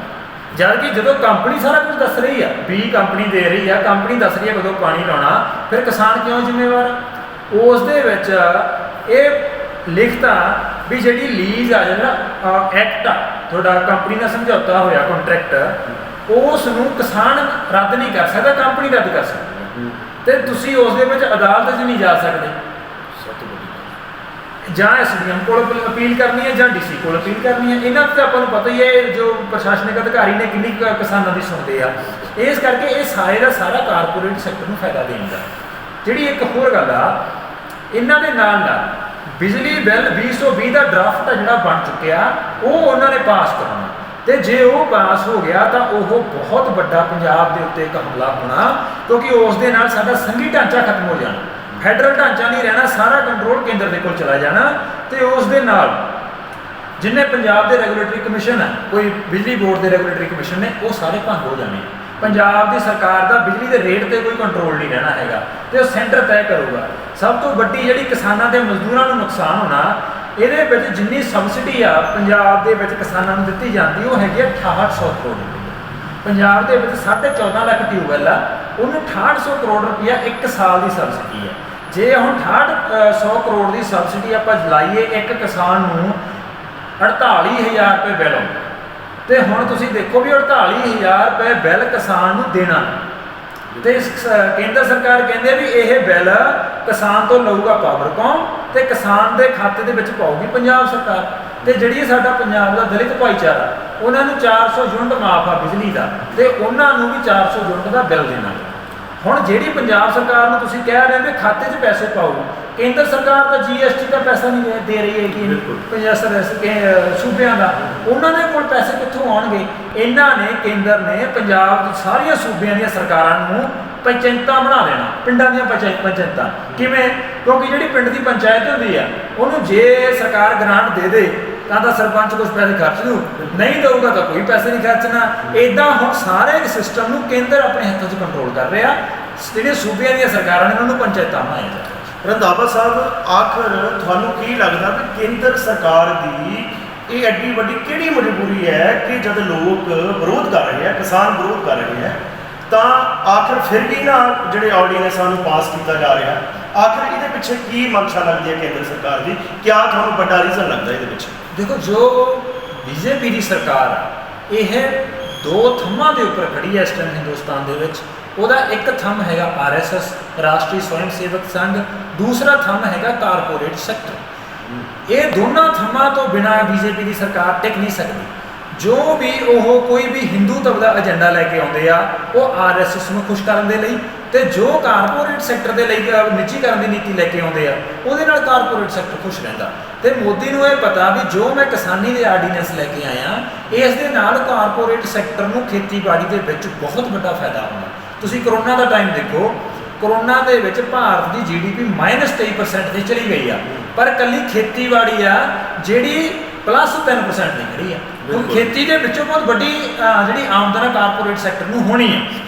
ਜਦ ਕਿ ਜਦੋਂ ਕੰਪਨੀ ਸਾਰਾ ਕੁਝ ਦੱਸ ਰਹੀ ਆ, ਬੀ ਕੰਪਨੀ ਦੇ ਰਹੀ ਆ, ਕੰਪਨੀ ਦੱਸ ਰਹੀ ਆ ਕਦੋਂ ਪਾਣੀ ਲਾਉਣਾ, ਫਿਰ ਕਿਸਾਨ ਕਿਉਂ ਜ਼ਿੰਮੇਵਾਰ? ਉਸ ਦੇ ਵਿੱਚ ਇਹ ਲਿਖਤਾ ਵੀ ਜਿਹੜੀ ਲੀਜ਼ ਆ ਜਿਹੜਾ ਐਕਟ ਆ ਤੁਹਾਡਾ ਕੰਪਨੀ ਨਾਲ ਸਮਝੌਤਾ ਹੋਇਆ ਕੰਟਰੈਕਟ, ਉਸ ਨੂੰ ਕਿਸਾਨ ਰੱਦ ਨਹੀਂ ਕਰ ਸਕਦਾ, ਕੰਪਨੀ ਰੱਦ ਕਰ ਸਕਦੀ। ਤੇ ਤੁਸੀਂ ਉਸ ਦੇ ਵਿੱਚ ਅਦਾਲਤ 'ਚ ਨਹੀਂ ਜਾ ਸਕਦੇ, ਜਾਂ ਐਸਡੀਐਮ ਕੋਲ ਅਪੀਲ ਕਰਨੀ ਹੈ ਜਾਂ ਡੀਸੀ ਕੋਲ ਅਪੀਲ ਕਰਨੀ ਹੈ। ਇਹਨਾਂ ਤੇ ਆਪਾਂ ਨੂੰ ਪਤਾ ਹੀ ਹੈ ਜੋ ਪ੍ਰਸ਼ਾਸਨਿਕ ਅਧਿਕਾਰੀ ਨੇ ਕਿੰਨੀ ਕਿਸਾਨਾਂ ਦੀ ਸੁਣਦੇ ਆ। ਇਸ ਕਰਕੇ ਇਹ ਸਾਰੇ ਦਾ ਸਾਰਾ ਕਾਰਪੋਰੇਟ ਸੈਕਟਰ ਨੂੰ ਫਾਇਦਾ ਦੇਂਦਾ। ਜਿਹੜੀ ਇੱਕ ਹੋਰ ਗੱਲ ਆ, ਇਹਨਾਂ ਦੇ ਨਾਲ ਨਾਲ ਬਿਜਲੀ ਬਿੱਲ 2020 ਦਾ ਡਰਾਫਟ ਆ ਜਿਹੜਾ ਬਣ ਚੁੱਕਿਆ, ਉਹ ਉਹਨਾਂ ਨੇ ਪਾਸ ਕਰਨਾ, ਤੇ ਜੇ ਉਹ ਪਾਸ ਹੋ ਗਿਆ ਤਾਂ ਉਹ ਬਹੁਤ ਵੱਡਾ ਪੰਜਾਬ ਦੇ ਉੱਤੇ ਇੱਕ ਹਮਲਾ ਹੋਣਾ, ਕਿਉਂਕਿ ਉਸ ਦੇ ਨਾਲ ਸਾਡਾ ਸੰਘੀ ਢਾਂਚਾ ਖਤਮ ਹੋ ਜਾਣਾ, ਫੈਡਰਲ ਢਾਂਚਾ ਨਹੀਂ ਰਹਿਣਾ, ਸਾਰਾ ਕੰਟਰੋਲ ਕੇਂਦਰ ਦੇ ਕੋਲ ਚਲਾ ਜਾਣਾ। ਤੇ ਉਸ ਦੇ ਨਾਲ ਜਿੰਨੇ ਪੰਜਾਬ ਦੇ ਰੈਗੂਲੇਟਰੀ ਕਮਿਸ਼ਨ ਹੈ, ਕੋਈ ਬਿਜਲੀ ਬੋਰਡ ਦੇ ਰੈਗੂਲੇਟਰੀ ਕਮਿਸ਼ਨ ਨੇ, ਉਹ ਸਾਰੇ ਭੰਗ ਹੋ ਜਾਣੇ। ਪੰਜਾਬ ਦੀ ਸਰਕਾਰ ਦਾ ਬਿਜਲੀ ਦੇ ਰੇਟ ਤੇ ਕੋਈ ਕੰਟਰੋਲ ਨਹੀਂ ਰਹਿਣਾ ਹੈਗਾ, ਤੇ ਉਹ ਸੈਂਟਰ ਤੈਅ ਕਰੂਗਾ। ਸਭ ਤੋਂ ਵੱਡੀ ਜਿਹੜੀ ਕਿਸਾਨਾਂ ਦੇ ਮਜ਼ਦੂਰਾਂ ਨੂੰ ਨੁਕਸਾਨ ਹੋਣਾ, ਇਹਦੇ ਵਿੱਚ ਜਿੰਨੀ ਸਬਸਿਡੀ ਆ ਪੰਜਾਬ ਦੇ ਵਿੱਚ ਕਿਸਾਨਾਂ ਨੂੰ ਦਿੱਤੀ ਜਾਂਦੀ, ਉਹ ਹੈਗੀ 6800 ਕਰੋੜ ਰੁਪਏ। ਪੰਜਾਬ ਦੇ ਵਿੱਚ 14.5 ਲੱਖ ਟਿਊਬਵੈੱਲ ਆ, ਉਹਨੂੰ 6800 ਕਰੋੜ ਰੁਪਇਆ ਇੱਕ ਸਾਲ ਦੀ ਸਬਸਿਡੀ ਹੈ। ਜੇ ਹੁਣ 6800 ਕਰੋੜ ਦੀ ਸਬਸਿਡੀ ਆਪਾਂ ਲਾਈਏ, ਇੱਕ ਕਿਸਾਨ ਨੂੰ 48,000 ਰੁਪਏ ਬਿੱਲ ਆਉਂਦਾ, ਤੇ ਹੁਣ ਤੁਸੀਂ ਦੇਖੋ ਵੀ 48,000 ਰੁਪਏ ਬਿੱਲ ਕਿਸਾਨ ਨੂੰ ਦੇਣਾ, ਤੇ ਕੇਂਦਰ ਸਰਕਾਰ ਕਹਿੰਦੇ ਵੀ ਇਹ ਬਿੱਲ ਕਿਸਾਨ ਤੋਂ ਲਊਗਾ ਪਾਵਰਕੌਮ, ਤੇ ਕਿਸਾਨ ਦੇ ਖਾਤੇ ਦੇ ਵਿੱਚ ਪਾਊਗੀ ਪੰਜਾਬ ਸਰਕਾਰ। ਤੇ ਜਿਹੜੀ ਸਾਡਾ ਪੰਜਾਬ ਦਾ ਦਲਿਤ ਭਾਈਚਾਰਾ, ਉਹਨਾਂ ਨੂੰ 400 ਯੂਨਿਟ ਮਾਫ ਆ ਬਿਜਲੀ ਦਾ, ਤੇ ਉਹਨਾਂ ਨੂੰ ਵੀ 400 ਯੂਨਿਟ ਦਾ ਬਿੱਲ ਦੇਣਾ। ਹੁਣ ਜਿਹੜੀ ਪੰਜਾਬ ਸਰਕਾਰ ਨੂੰ ਤੁਸੀਂ ਕਹਿ ਰਹੇ ਹੋ ਕਿ ਖਾਤੇ 'ਚ ਪੈਸੇ ਪਾਓ, ਕੇਂਦਰ ਸਰਕਾਰ ਤਾਂ GST ਦਾ ਪੈਸਾ ਨਹੀਂ ਦੇ ਰਹੀ ਹੈਗੀ ਪੰਜਾਬ ਸੂਬਿਆਂ ਦਾ, ਉਹਨਾਂ ਦੇ ਕੋਲ ਪੈਸੇ ਕਿੱਥੋਂ ਆਉਣਗੇ? ਇਹਨਾਂ ਨੇ, ਕੇਂਦਰ ਨੇ ਪੰਜਾਬ ਦੀ ਸਾਰੀਆਂ ਸੂਬਿਆਂ ਦੀਆਂ ਸਰਕਾਰਾਂ ਨੂੰ ਪੰਚਾਇਤਾਂ ਬਣਾ ਦੇਣਾ, ਪਿੰਡਾਂ ਦੀਆਂ ਪੰਚਾਇਤਾਂ। ਕਿਵੇਂ? ਕਿਉਂਕਿ ਜਿਹੜੀ ਪਿੰਡ ਦੀ ਪੰਚਾਇਤ ਹੁੰਦੀ ਆ, ਉਹਨੂੰ ਜੇ ਸਰਕਾਰ ਗ੍ਰਾਂਟ ਦੇ ਦੇ ਤਾਂ ਸਰਪੰਚ ਕੁਝ ਪੈਸੇ ਖਰਚ ਦੂ, ਨਹੀਂ ਦਊਗਾ ਤਾਂ ਕੋਈ ਪੈਸੇ ਨਹੀਂ ਖਰਚਣਾ। ਇਦਾਂ ਹੁਣ ਸਾਰੇ ਸਿਸਟਮ ਨੂੰ ਕੇਂਦਰ ਆਪਣੇ ਹੱਥਾਂ 'ਚ ਕੰਟਰੋਲ ਕਰ ਰਿਹਾ, ਜਿਹੜੀਆਂ ਸੂਬਿਆਂ ਦੀਆਂ ਸਰਕਾਰਾਂ ਨੇ ਉਹਨਾਂ ਨੂੰ ਪੰਚਾਇਤਾਂ ਬਣਾਈਆਂ ਜਾ ਰਹੀਆਂ। ਰੰਧਾਵਾ ਸਾਹਿਬ, ਆਖਰ ਤੁਹਾਨੂੰ ਕੀ ਲੱਗਦਾ ਵੀ ਕੇਂਦਰ ਸਰਕਾਰ ਦੀ ਇਹ ਐਡੀ ਵੱਡੀ ਕਿਹੜੀ ਮਜਬੂਰੀ ਹੈ ਕਿ ਜਦ ਲੋਕ ਵਿਰੋਧ ਕਰ ਰਹੇ ਆ, ਕਿਸਾਨ ਵਿਰੋਧ ਕਰ ਰਹੇ ਆ, ਤਾਂ ਆਖਰ ਫਿਰ ਵੀ ਨਾ ਜਿਹੜੇ ਆਰਡੀਨੈਂਸਾਂ ਨੂੰ ਪਾਸ ਕੀਤਾ ਜਾ ਰਿਹਾ, ਆਖਰ ਇਹਦੇ ਪਿੱਛੇ ਕੀ ਮਨਸ਼ਾ ਲੱਗਦੀ ਹੈ ਕੇਂਦਰ ਸਰਕਾਰ ਦੀ? ਕਿਆ ਤੁਹਾਨੂੰ ਵੱਡਾ ਰੀਜ਼ਨ ਲੱਗਦਾ ਇਹਦੇ ਪਿੱਛੇ? ਦੇਖੋ, ਜੋ ਬੀਜੇਪੀ ਦੀ ਸਰਕਾਰ ਆ, ਇਹ ਦੋ ਥੰਮਾਂ ਦੇ ਉੱਪਰ ਖੜੀ ਹੈ ਇਸ ਟਾਈਮ ਹਿੰਦੁਸਤਾਨ ਦੇ ਵਿੱਚ। ਉਹਦਾ ਇੱਕ ਥੰਮ ਹੈਗਾ RSS, ਰਾਸ਼ਟਰੀ ਸਵੈਮ ਸੇਵਕ ਸੰਘ, ਦੂਸਰਾ ਥੰਮ ਹੈਗਾ ਕਾਰਪੋਰੇਟ ਸੈਕਟਰ। ਇਹ ਦੋਨਾਂ ਥੰਮਾਂ ਤੋਂ ਬਿਨਾਂ ਬੀਜੇਪੀ ਦੀ ਸਰਕਾਰ ਟਿਕ ਨਹੀਂ ਸਕਦੀ। ਜੋ ਵੀ ਉਹ ਕੋਈ ਵੀ ਹਿੰਦੂਤਵ ਦਾ ਏਜੰਡਾ ਲੈ ਕੇ ਆਉਂਦੇ ਆ, ਉਹ RSS ਨੂੰ ਖੁਸ਼ ਕਰਨ ਦੇ ਲਈ, ਤੇ ਜੋ ਕਾਰਪੋਰੇਟ ਸੈਕਟਰ ਦੇ ਲਈ ਨਿੱਜੀਕਰਨ ਦੀ ਨੀਤੀ ਲੈ ਕੇ ਆਉਂਦੇ ਆ, ਉਹਦੇ ਨਾਲ ਕਾਰਪੋਰੇਟ ਸੈਕਟਰ ਖੁਸ਼ ਰਹਿੰਦਾ। ਤੇ ਮੋਦੀ ਨੂੰ ਇਹ ਪਤਾ ਵੀ ਜੋ ਮੈਂ ਕਿਸਾਨੀ ਦੇ ਆਰਡੀਨੈਂਸ ਲੈ ਕੇ ਆਇਆ, ਇਸ ਦੇ ਨਾਲ ਕਾਰਪੋਰੇਟ ਸੈਕਟਰ ਨੂੰ ਖੇਤੀਬਾੜੀ ਦੇ ਵਿੱਚ ਬਹੁਤ ਵੱਡਾ ਫਾਇਦਾ ਹੋਣਾ। ਤੁਸੀਂ ਕਰੋਨਾ ਦਾ ਟਾਈਮ ਦੇਖੋ, ਕਰੋਨਾ ਦੇ ਵਿੱਚ ਭਾਰਤ ਦੀ GDP -23% ਤੇ ਚਲੀ ਗਈ ਆ, ਪਰ ਇਕੱਲੀ ਖੇਤੀਬਾੜੀ ਆ ਜਿਹੜੀ +3% ਦੀ ਖੜੀ ਆ। ਹੁਣ ਖੇਤੀ ਦੇ ਵਿੱਚੋਂ ਬਹੁਤ ਵੱਡੀ ਜਿਹੜੀ ਆਮਦਨ ਕਾਰਪੋਰੇਟ ਸੈਕਟਰ ਨੂੰ ਹੋਣੀ ਆ।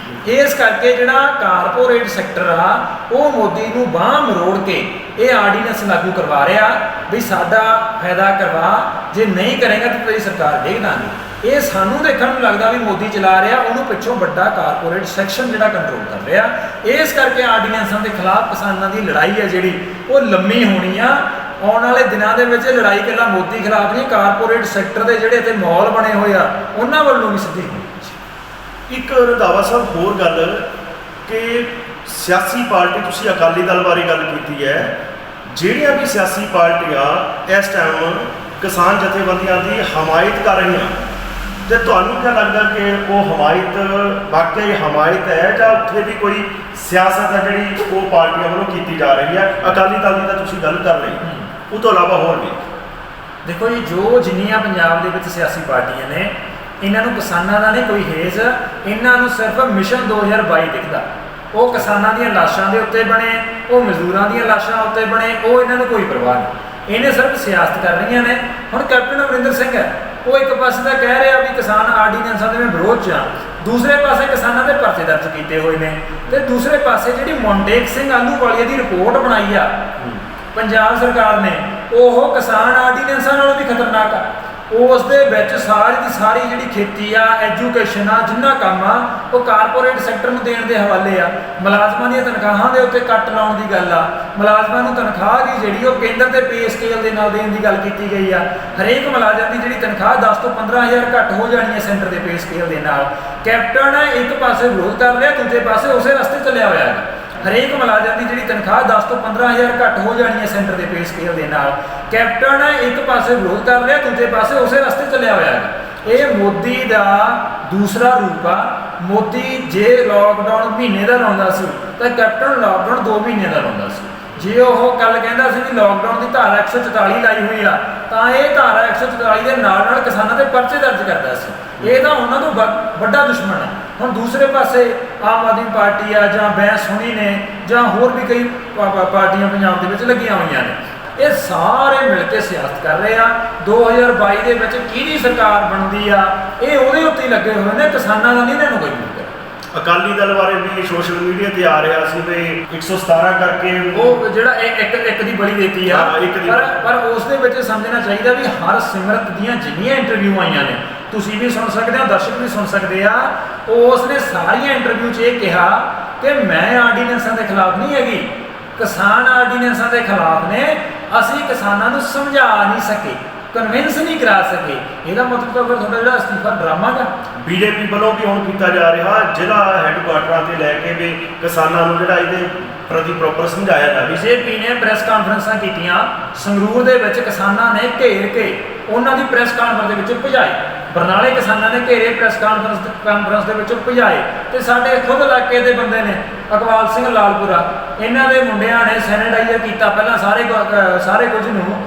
ਇਸ ਕਰਕੇ ਜਿਹੜਾ ਕਾਰਪੋਰੇਟ ਸੈਕਟਰ ਆ, ਉਹ ਮੋਦੀ ਨੂੰ ਬਾਂਹ ਮਰੋੜ ਕੇ ਇਹ ਆਰਡੀਨੈਂਸ ਲਾਗੂ ਕਰਵਾ ਰਿਹਾ ਵੀ ਸਾਡਾ ਫਾਇਦਾ ਕਰਵਾ, ਜੇ ਨਹੀਂ ਕਰੇਗਾ ਤਾਂ ਤੇਰੀ ਸਰਕਾਰ ਡੇਗ ਦਾਂਗੇ। ਇਹ ਸਾਨੂੰ ਦੇਖਣ ਨੂੰ ਲੱਗਦਾ ਵੀ ਮੋਦੀ ਚਲਾ ਰਿਹਾ, ਉਹਨੂੰ ਪਿੱਛੋਂ ਵੱਡਾ ਕਾਰਪੋਰੇਟ ਸੈਕਸ਼ਨ ਜਿਹੜਾ ਕੰਟਰੋਲ ਕਰ ਰਿਹਾ। ਇਸ ਕਰਕੇ ਆਰਡੀਨੈਂਸਾਂ ਦੇ ਖਿਲਾਫ ਕਿਸਾਨਾਂ ਦੀ ਲੜਾਈ ਹੈ ਜਿਹੜੀ, ਉਹ ਲੰਮੀ ਹੋਣੀ ਆ। ਆਉਣ ਵਾਲੇ ਦਿਨਾਂ ਦੇ ਵਿੱਚ ਲੜਾਈ ਇਕੱਲਾ ਮੋਦੀ ਖਿਲਾਫ ਨਹੀਂ, ਕਾਰਪੋਰੇਟ ਸੈਕਟਰ ਦੇ ਜਿਹੜੇ ਇੱਥੇ ਮਾਹੌਲ ਬਣੇ ਹੋਏ ਆ, ਉਹਨਾਂ ਵੱਲੋਂ ਵੀ ਸਿੱਧੀ ਹੋਣੀ। ਇੱਕ ਰੰਧਾਵਾ ਸਾਹਿਬ ਹੋਰ ਗੱਲ ਕਿ ਸਿਆਸੀ ਪਾਰਟੀ, ਤੁਸੀਂ ਅਕਾਲੀ ਦਲ ਬਾਰੇ ਗੱਲ ਕੀਤੀ ਹੈ, ਜਿਹੜੀਆਂ ਵੀ ਸਿਆਸੀ ਪਾਰਟੀਆਂ ਇਸ ਟਾਈਮ ਕਿਸਾਨ ਜਥੇਬੰਦੀਆਂ ਦੀ ਹਮਾਇਤ ਕਰ ਰਹੀਆਂ, ਤੇ ਤੁਹਾਨੂੰ ਕੀ ਲੱਗਦਾ ਕਿ ਉਹ ਹਮਾਇਤ ਵਾਕਈ ਹਮਾਇਤ ਹੈ ਜਾਂ ਉੱਥੇ ਵੀ ਕੋਈ ਸਿਆਸਤ ਹੈ ਜਿਹੜੀ ਉਹ ਪਾਰਟੀਆਂ ਵੱਲੋਂ ਕੀਤੀ ਜਾ ਰਹੀ ਹੈ? ਅਕਾਲੀ ਦਲ ਦੀ ਤਾਂ ਤੁਸੀਂ ਗੱਲ ਕਰ ਲਈ, ਉਹ ਤੋਂ ਇਲਾਵਾ ਹੋਰ ਵੀ ਦੇਖੋ ਜੀ, ਜੋ ਜਿੰਨੀਆਂ ਪੰਜਾਬ ਦੇ ਵਿੱਚ ਸਿਆਸੀ ਪਾਰਟੀਆਂ ਨੇ, ਇਹਨਾਂ ਨੂੰ ਕਿਸਾਨਾਂ ਦਾ ਨਹੀਂ ਕੋਈ ਹੇਜ, ਇਹਨਾਂ ਨੂੰ ਸਿਰਫ ਮਿਸ਼ਨ 2022 ਦਿਖਦਾ। ਉਹ ਕਿਸਾਨਾਂ ਦੀਆਂ ਲਾਸ਼ਾਂ ਦੇ ਉੱਤੇ ਬਣੇ, ਉਹ ਮਜ਼ਦੂਰਾਂ ਦੀਆਂ ਲਾਸ਼ਾਂ ਉੱਤੇ ਬਣੇ, ਉਹ ਇਹਨਾਂ ਨੂੰ ਕੋਈ ਪਰਵਾਹ ਨਹੀਂ। ਇਹਨੇ ਸਿਰਫ ਸਿਆਸਤ ਕਰ ਰਹੀਆਂ ਨੇ। ਹੁਣ ਕੈਪਟਨ ਅਮਰਿੰਦਰ ਸਿੰਘ ਹੈ, ਉਹ ਇੱਕ ਪਾਸੇ ਤਾਂ ਕਹਿ ਰਿਹਾ ਵੀ ਕਿਸਾਨ ਆਰਡੀਨੈਂਸਾਂ ਦੇ ਮੈਂ ਵਿਰੋਧ 'ਚ ਆ, ਦੂਸਰੇ ਪਾਸੇ ਕਿਸਾਨਾਂ ਦੇ ਪਰਚੇ ਦਰਜ ਕੀਤੇ ਹੋਏ ਨੇ, ਤੇ ਦੂਸਰੇ ਪਾਸੇ ਜਿਹੜੀ ਮੌਂਟੇਕ ਸਿੰਘ ਆਹਲੂਵਾਲੀਆ ਦੀ ਰਿਪੋਰਟ ਬਣਾਈ ਆ ਪੰਜਾਬ ਸਰਕਾਰ ਨੇ, ਉਹ ਕਿਸਾਨ ਆਰਡੀਨੈਂਸਾਂ ਨਾਲੋਂ ਵੀ ਖਤਰਨਾਕ ਆ। ਉਸ ਦੇ ਵਿੱਚ ਸਾਰੀ ਦੀ ਸਾਰੀ ਜਿਹੜੀ ਖੇਤੀ ਆ, ਐਜੂਕੇਸ਼ਨ ਆ, ਜਿੰਨਾ ਕੰਮ ਆ, ਉਹ ਕਾਰਪੋਰੇਟ ਸੈਕਟਰ ਨੂੰ ਦੇਣ ਦੇ ਹਵਾਲੇ ਆ। ਮੁਲਾਜ਼ਮਾਂ ਦੀਆਂ ਤਨਖਾਹਾਂ ਦੇ ਉੱਤੇ ਕੱਟ ਲਾਉਣ ਦੀ ਗੱਲ ਆ। ਮੁਲਾਜ਼ਮਾਂ ਨੂੰ ਤਨਖਾਹ ਦੀ ਜਿਹੜੀ ਉਹ ਕੇਂਦਰ ਦੇ ਪੇ ਸਕੇਲ ਦੇ ਨਾਲ ਦੇਣ ਦੀ ਗੱਲ ਕੀਤੀ ਗਈ ਆ। ਹਰੇਕ ਮੁਲਾਜ਼ਮ ਦੀ ਜਿਹੜੀ ਤਨਖਾਹ 10 ਤੋਂ 15,000 ਘੱਟ ਹੋ ਜਾਣੀ ਹੈ ਸੈਂਟਰ ਦੇ ਪੇ ਸਕੇਲ ਦੇ ਨਾਲ। ਕੈਪਟਨ ਇੱਕ ਪਾਸੇ ਵਿਰੋਧ ਕਰ ਰਿਹਾ, ਦੂਜੇ ਪਾਸੇ ਉਸੇ ਰਸਤੇ ਚੱਲਿਆ ਹੋਇਆ ਹੈ। ਹਰੇਕ ਮੁਲਾਜ਼ਮ ਦੀ ਜਿਹੜੀ ਤਨਖਾਹ 10 ਤੋਂ 15,000 ਘੱਟ ਹੋ ਜਾਣੀ ਹੈ ਸੈਂਟਰ ਦੇ ਪੇ ਸਕੇਲ ਦੇ ਨਾਲ। ਕੈਪਟਨ ਇੱਕ ਪਾਸੇ ਵਿਰੋਧ ਕਰ ਰਿਹਾ, ਦੂਜੇ ਪਾਸੇ ਉਸੇ ਰਸਤੇ ਚੱਲਿਆ ਹੋਇਆ ਹੈ। ਇਹ ਮੋਦੀ ਦਾ ਦੂਸਰਾ ਰੂਪ ਆ। ਮੋਦੀ ਜੇ ਲੋਕਡਾਊਨ ਮਹੀਨੇ ਦਾ ਲਾਉਂਦਾ ਸੀ ਤਾਂ ਕੈਪਟਨ ਲੋਕਡਾਊਨ 2 ਮਹੀਨੇ ਦਾ ਲਾਉਂਦਾ ਸੀ। ਜੇ ਉਹ ਕੱਲ ਕਹਿੰਦਾ ਸੀ ਵੀ ਲੋਕਡਾਊਨ ਦੀ ਧਾਰਾ 144 ਲਾਈ ਹੋਈ ਆ, ਤਾਂ ਇਹ ਧਾਰਾ 144 ਦੇ ਨਾਲ ਨਾਲ ਕਿਸਾਨਾਂ ਦੇ ਪਰਚੇ ਦਰਜ ਕਰਦਾ ਸੀ। ਇਹ ਤਾਂ ਉਹਨਾਂ ਤੋਂ ਵੱਡਾ ਦੁਸ਼ਮਣ ਹੈ। ਹੁਣ ਦੂਸਰੇ ਪਾਸੇ ਆਮ ਆਦਮੀ ਪਾਰਟੀ ਆ, ਜਾਂ ਬੈਂਸ ਹੋਣੀ ਨੇ, ਜਾਂ ਹੋਰ ਵੀ ਕਈ ਪਾਰਟੀਆਂ ਪੰਜਾਬ ਦੇ ਵਿੱਚ ਲੱਗੀਆਂ ਹੋਈਆਂ ਨੇ, ਇਹ ਸਾਰੇ ਮਿਲ ਕੇ ਸਿਆਸਤ ਕਰ ਰਹੇ ਆ। 2022 ਦੇ ਵਿੱਚ ਕਿਹਦੀ ਸਰਕਾਰ ਬਣਦੀ ਆ, ਇਹ ਉਹਦੇ ਉੱਤੇ ਹੀ ਲੱਗੇ ਹੋਏ ਨੇ, ਕਿਸਾਨਾਂ ਦਾ ਨਹੀਂ ਇਹਨਾਂ ਨੂੰ ਕੋਈ ਫਿਕਰ। ਅਕਾਲੀ ਦਲ ਬਾਰੇ ਵੀ ਸੋਸ਼ਲ ਮੀਡੀਆ ਤੇ ਆ ਰਿਹਾ ਸੀ ਵੀ 117 ਕਰਕੇ ਉਹ ਜਿਹੜਾ ਇੱਕ ਦੀ ਬਲੀ ਦੇਤੀ ਆ। ਪਰ ਉਸ ਦੇ ਵਿੱਚ ਸਮਝਣਾ ਚਾਹੀਦਾ ਵੀ ਹਰ ਸਿਮਰਤ ਦੀਆਂ ਜਿੰਨੀਆਂ ਇੰਟਰਵਿਊ ਆਈਆਂ ਨੇ, ਤੁਸੀਂ ਵੀ ਸੁਣ ਸਕਦੇ ਹੋ, ਦਰਸ਼ਕ ਵੀ ਸੁਣ ਸਕਦੇ ਆ, ਉਸ ਨੇ ਸਾਰੀਆਂ ਇੰਟਰਵਿਊ 'ਚ ਇਹ ਕਿਹਾ ਕਿ ਮੈਂ ਆਰਡੀਨੈਂਸਾਂ ਦੇ ਖਿਲਾਫ ਨਹੀਂ ਹੈਗੀ, ਕਿਸਾਨ ਆਰਡੀਨੈਂਸਾਂ ਦੇ ਖਿਲਾਫ ਨੇ, ਅਸੀਂ ਕਿਸਾਨਾਂ ਨੂੰ ਸਮਝਾ ਨਹੀਂ ਸਕੇ, ਕਨਵਿੰਸ ਨਹੀਂ ਕਰਾ ਸਕੇ। ਇਹਦਾ ਮਤਲਬ ਤਾਂ ਫਿਰ ਤੁਹਾਡਾ ਜਿਹੜਾ ਅਸਤੀਫਾ ਡਰਾਮਾ ਗਾ। ਬੀਜੇਪੀ ਵੱਲੋਂ ਵੀ ਹੁਣ ਕੀਤਾ ਜਾ ਰਿਹਾ, ਜ਼ਿਲ੍ਹਾ ਹੈੱਡਕੁਆਟਰਾਂ ਤੇ ਲੈ ਕੇ ਵੀ ਕਿਸਾਨਾਂ ਨੂੰ ਜਿਹੜਾ ਇਹਦੇ ਪ੍ਰਤੀ ਪ੍ਰੋਪਰ ਸਮਝਾਇਆ ਜਾਵੇ। ਬੀਜੇਪੀ ਨੇ ਪ੍ਰੈਸ ਕਾਨਫਰੰਸਾਂ ਕੀਤੀਆਂ, ਸੰਗਰੂਰ ਦੇ ਵਿੱਚ ਕਿਸਾਨਾਂ ਨੇ ਘੇਰ ਕੇ ਉਹਨਾਂ ਦੀ ਪ੍ਰੈਸ ਕਾਨਫਰੰਸ ਦੇ ਵਿੱਚ ਭਜਾਈ, ਬਰਨਾਲੇ ਕਿਸਾਨਾਂ ਨੇ ਘੇਰੇ ਪ੍ਰੈਸ ਕਾਨਫਰੰਸ ਦੇ ਵਿੱਚ ਭਜਾਏ, ਤੇ ਸਾਡੇ ਖੁਦ ਇਲਾਕੇ ਦੇ ਬੰਦੇ ਨੇ ਅਕਵਾਲ ਸਿੰਘ ਲਾਲਪੁਰਾ, ਇਹਨਾਂ ਦੇ ਮੁੰਡਿਆਂ ਨੇ ਸੈਨੇਟਾਈਜ਼ਰ ਕੀਤਾ ਪਹਿਲਾਂ ਸਾਰੇ ਕੁਝ ਨੂੰ,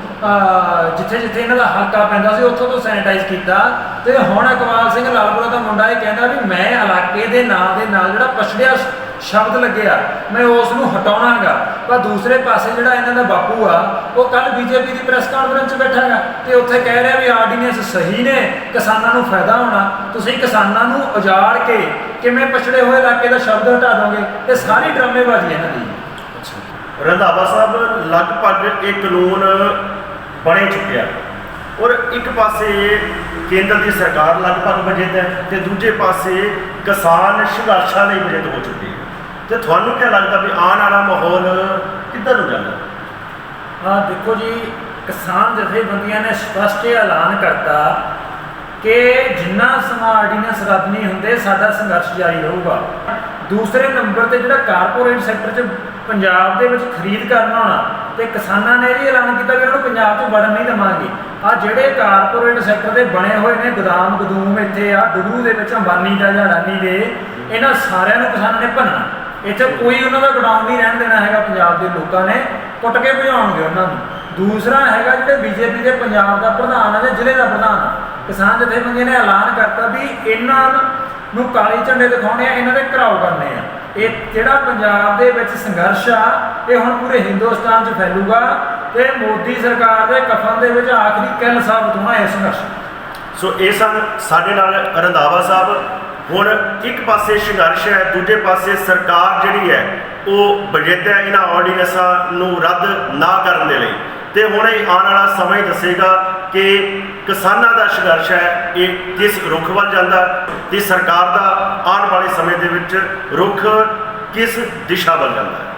ਜਿੱਥੇ ਜਿੱਥੇ ਇਹਨਾਂ ਦਾ ਹਲਕਾ ਪੈਂਦਾ ਸੀ ਉੱਥੋਂ ਤੋਂ ਸੈਨੇਟਾਈਜ਼ ਕੀਤਾ। ਤੇ ਹੁਣ ਅਕਵਾਲ ਸਿੰਘ ਲਾਲਪੁਰਾ ਦਾ ਮੁੰਡਾ ਇਹ ਕਹਿੰਦਾ ਵੀ ਮੈਂ ਇਲਾਕੇ ਦੇ ਨਾਂ ਦੇ ਨਾਲ ਜਿਹੜਾ ਪਛੜਿਆ ਸ਼ਬਦ ਲੱਗਿਆ, ਮੈਂ ਉਸ ਨੂੰ ਹਟਾਉਣਾਗਾ। ਪਰ ਦੂਸਰੇ ਪਾਸੇ ਜਿਹੜਾ ਇਹਨਾਂ ਦਾ ਬਾਪੂ ਆ, ਉਹ ਕੱਲ ਬੀਜੇਪੀ ਦੀ ਪ੍ਰੈਸ ਕਾਨਫਰੰਸ 'ਚ ਬੈਠਾ ਗਾ, ਤੇ ਉੱਥੇ ਕਹਿ ਰਿਹਾ ਵੀ ਆਰਡੀਨੈਂਸ ਸਹੀ ਨੇ, ਕਿਸਾਨਾਂ ਨੂੰ ਫਾਇਦਾ ਹੋਣਾ, ਤੁਸੀਂ ਕਿਸਾਨਾਂ ਨੂੰ ਉਜਾੜ ਕੇ ਕਿਵੇਂ ਪਛੜੇ ਹੋਏ ਇਲਾਕੇ ਦਾ ਸ਼ਬਦ ਹਟਾ ਦੋਗੇ। ਇਹ ਸਾਰੀ ਡਰਾਮੇਬਾਜ਼ੀ ਇਹਨਾਂ ਦੀ। ਰੰਧਾਵਾ ਸਾਹਿਬ, ਲਗਭਗ ਇਹ ਕਾਨੂੰਨ ਬਣੇ ਚੁੱਕਿਆ, ਔਰ ਇੱਕ ਪਾਸੇ ਕੇਂਦਰ ਦੀ ਸਰਕਾਰ ਲਗਭਗ ਵਜਿੱਦ ਹੈ ਤੇ ਦੂਜੇ ਪਾਸੇ ਕਿਸਾਨ ਸੰਘਰਸ਼ਾਂ ਲਈ ਵਜਿੱਦ ਹੋ ਚੁੱਕੀ ਹੈ। ਤੇ ਤੁਹਾਨੂੰ ਕੀ ਲੱਗਦਾ ਵੀ ਆਉਣ ਵਾਲਾ ਮਾਹੌਲ ਕਿੱਧਰ ਨੂੰ ਜਾਂਦਾ? ਦੇਖੋ ਜੀ, ਕਿਸਾਨ ਜਥੇਬੰਦੀਆਂ ਨੇ ਸਪਸ਼ਟ ਐਲਾਨ ਕਰਤਾ ਕਿ ਜਿੰਨਾ ਸਮਾਂ ਆਰਡੀਨੈਂਸ ਰੱਦ ਨਹੀਂ ਹੁੰਦੇ, ਸਾਡਾ ਸੰਘਰਸ਼ ਜਾਰੀ ਰਹੂਗਾ। ਦੂਸਰੇ ਨੰਬਰ ਤੇ ਜਿਹੜਾ ਕਾਰਪੋਰੇਟ ਸੈਕਟਰ 'ਚ ਪੰਜਾਬ ਦੇ ਵਿੱਚ ਖਰੀਦ ਕਰਨਾ ਹੋਣਾ, ਤੇ ਕਿਸਾਨਾਂ ਨੇ ਇਹ ਵੀ ਐਲਾਨ ਕੀਤਾ ਕਿ ਉਹਨਾਂ ਨੂੰ ਪੰਜਾਬ 'ਚ ਵੜਨ ਨਹੀਂ ਦੇਵਾਂਗੇ। ਆ ਜਿਹੜੇ ਕਾਰਪੋਰੇਟ ਸੈਕਟਰ ਦੇ ਬਣੇ ਹੋਏ ਨੇ ਗੋਦਾਮ ਗਦੂਮ ਇੱਥੇ ਆ ਡੁਗਰੂ ਦੇ ਵਿੱਚ, ਅੰਬਾਨੀ ਦਾ ਜਾਂ ਅਡਾਨੀ ਦੇ, ਇਹਨਾਂ ਸਾਰਿਆਂ ਨੂੰ ਕਿਸਾਨਾਂ ਨੇ ਭੰਨਣਾ। ਇੱਥੇ ਕੋਈ ਉਹਨਾਂ ਦਾ ਗੋਦਾਮ ਨਹੀਂ ਰਹਿਣ ਦੇਣਾ ਹੈਗਾ। ਪੰਜਾਬ ਦੇ ਲੋਕਾਂ ਨੇ ਕੁੱਟ ਕੇ ਭਜਾਉਣਗੇ ਉਹਨਾਂ ਨੂੰ। ਦੂਸਰਾ ਹੈਗਾ ਜਿਹੜੇ ਬੀਜੇਪੀ ਦੇ ਪੰਜਾਬ ਦਾ ਪ੍ਰਧਾਨ ਹੈ ਜਾਂ ਜ਼ਿਲ੍ਹੇ ਦਾ ਪ੍ਰਧਾਨ, ਕਿਸਾਨ ਜਥੇਬੰਦੀਆਂ ਨੇ ਐਲਾਨ ਕਰਤਾ ਵੀ ਇਹਨਾਂ ਨੂੰ ਕਾਲੇ ਝੰਡੇ ਦਿਖਾਉਣੇ ਆ, ਇਹਨਾਂ ਦੇ ਘਰਾਓ ਕਰਨੇ ਆ। ਇਹ ਜਿਹੜਾ ਪੰਜਾਬ ਦੇ ਵਿੱਚ ਸੰਘਰਸ਼ ਆ, ਇਹ ਹੁਣ ਪੂਰੇ ਹਿੰਦੁਸਤਾਨ 'ਚ ਫੈਲੂਗਾ, ਤੇ ਮੋਦੀ ਸਰਕਾਰ ਦੇ ਕਫਨ ਦੇ ਵਿੱਚ ਆਖਰੀ ਕਿੱਲ ਸਾਬਤ ਹੋਣਾ ਇਹ ਸੰਘਰਸ਼। ਸੋ ਇਹ ਸਨ ਸਾਡੇ ਨਾਲ ਰੰਧਾਵਾ ਸਾਹਿਬ। ਹੁਣ ਇੱਕ ਪਾਸੇ ਸੰਘਰਸ਼ ਹੈ, ਦੂਜੇ ਪਾਸੇ ਸਰਕਾਰ ਜਿਹੜੀ ਹੈ ਉਹ ਵਜਿੱਦ ਹੈ ਇਹਨਾਂ ਆਰਡੀਨੈਂਸਾਂ ਨੂੰ ਰੱਦ ਨਾ ਕਰਨ ਦੇ ਲਈ। ਤੇ ਹੁਣ ਇਹ ਆਉਣ ਵਾਲਾ ਸਮਾਂ ਹੀ ਦੱਸੇਗਾ ਕਿ ਕਿਸਾਨਾਂ ਦਾ ਸੰਘਰਸ਼ ਹੈ ਇਹ ਕਿਸ ਰੁਖ ਵੱਲ ਜਾਂਦਾ, ਤੇ ਸਰਕਾਰ ਦਾ ਆਉਣ ਵਾਲੇ ਸਮੇਂ ਦੇ ਵਿੱਚ ਰੁਖ ਕਿਸ ਦਿਸ਼ਾ ਵੱਲ ਜਾਂਦਾ ਹੈ।